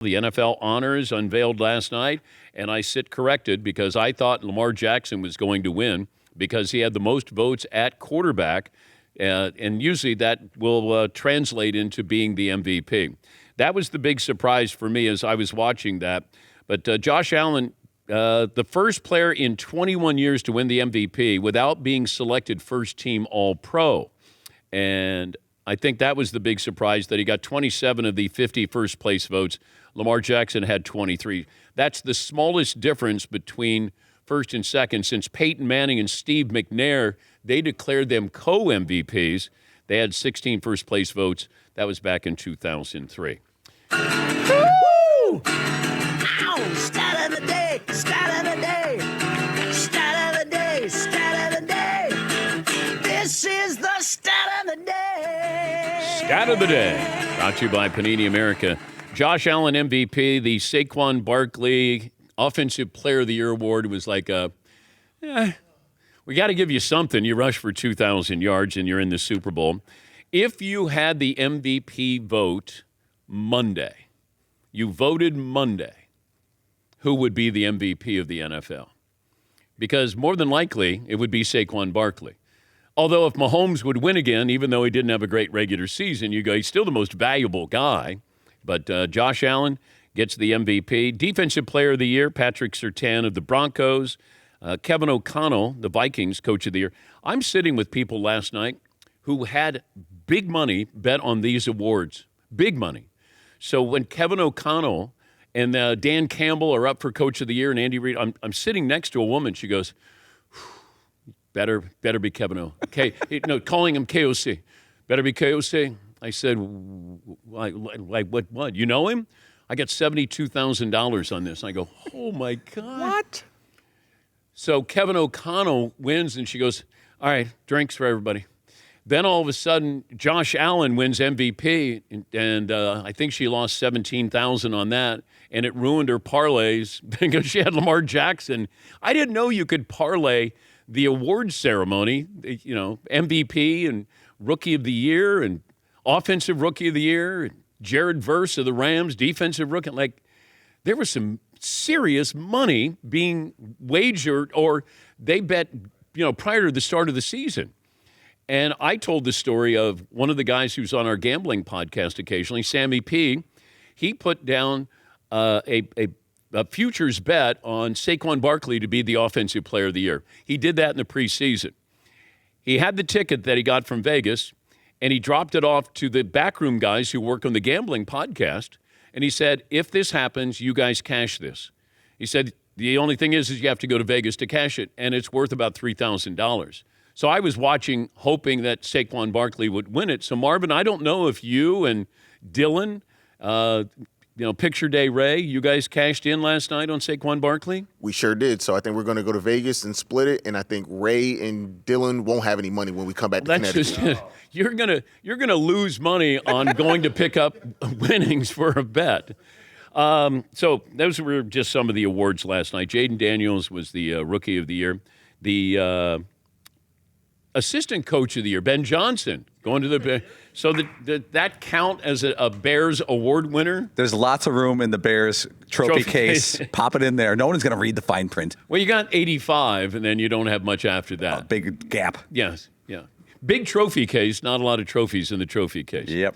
The NFL honors unveiled last night, and I sit corrected because I thought Lamar Jackson was going to win because he had the most votes at quarterback, and usually that will translate into being the MVP. That was the big surprise for me as I was watching that. But Josh Allen, the first player in 21 years to win the MVP without being selected first-team All-Pro. And I think that was the big surprise, that he got 27 of the 50 first-place votes. Lamar Jackson had 23. That's the smallest difference between first and second since Peyton Manning and Steve McNair, they declared them co-MVPs. They had 16 first-place votes. That was back in 2003. Woo! Ow! Stat of the day! Stat of the day! Stat of the day! Stat of the day! This is the stat of the day! Stat of the day. Brought to you by Panini America. Josh Allen MVP, the Saquon Barkley Offensive Player of the Year award was like we got to give you something. You rush for 2,000 yards and you're in the Super Bowl. If you had the MVP vote Monday, you voted Monday, who would be the MVP of the NFL? Because more than likely, it would be Saquon Barkley. Although if Mahomes would win again, even though he didn't have a great regular season, you go, he's still the most valuable guy. But Josh Allen gets the MVP. Defensive Player of the Year, Patrick Surtain of the Broncos. Kevin O'Connell, the Vikings Coach of the Year. I'm sitting with people last night who had big money bet on these awards. Big money. So when Kevin O'Connell and Dan Campbell are up for Coach of the Year and Andy Reid, I'm sitting next to a woman. She goes, better be Kevin O. Okay, no, calling him KOC. Better be KOC. I said, like what? You know him? I got $72,000 on this. I go, oh, my God. What? So Kevin O'Connell wins, and she goes, all right, drinks for everybody. Then all of a sudden, Josh Allen wins MVP, and I think she lost $17,000 on that, and it ruined her parlays because she had Lamar Jackson. I didn't know you could parlay the awards ceremony, you know, MVP and Rookie of the Year and Offensive Rookie of the Year, and Jared Verse of the Rams, Defensive Rookie. Like, there was some serious money being wagered, or they bet, you know, prior to the start of the season. And I told the story of one of the guys who's on our gambling podcast occasionally, Sammy P. He put down a futures bet on Saquon Barkley to be the Offensive Player of the Year. He did that in the preseason. He had the ticket that he got from Vegas, and he dropped it off to the backroom guys who work on the gambling podcast. And he said, if this happens, you guys cash this. He said, the only thing is you have to go to Vegas to cash it, and it's worth about $3,000. So I was watching, hoping that Saquon Barkley would win it. So, Marvin, I don't know if you and Dylan, Picture Day Ray, you guys cashed in last night on Saquon Barkley? We sure did. So I think we're going to go to Vegas and split it, and I think Ray and Dylan won't have any monny when we come back to Connecticut. You're gonna lose money on going to pick up winnings for a bet. So those were just some of the awards last night. Jaden Daniels was the Rookie of the Year. The Assistant Coach of the Year, Ben Johnson, going to the – so that count as a Bears award winner? There's lots of room in the Bears trophy case. Pop it in there. No one's going to read the fine print. Well, you got 85, and then you don't have much after that. Big gap. Yes, yeah. Big trophy case, not a lot of trophies in the trophy case. Yep.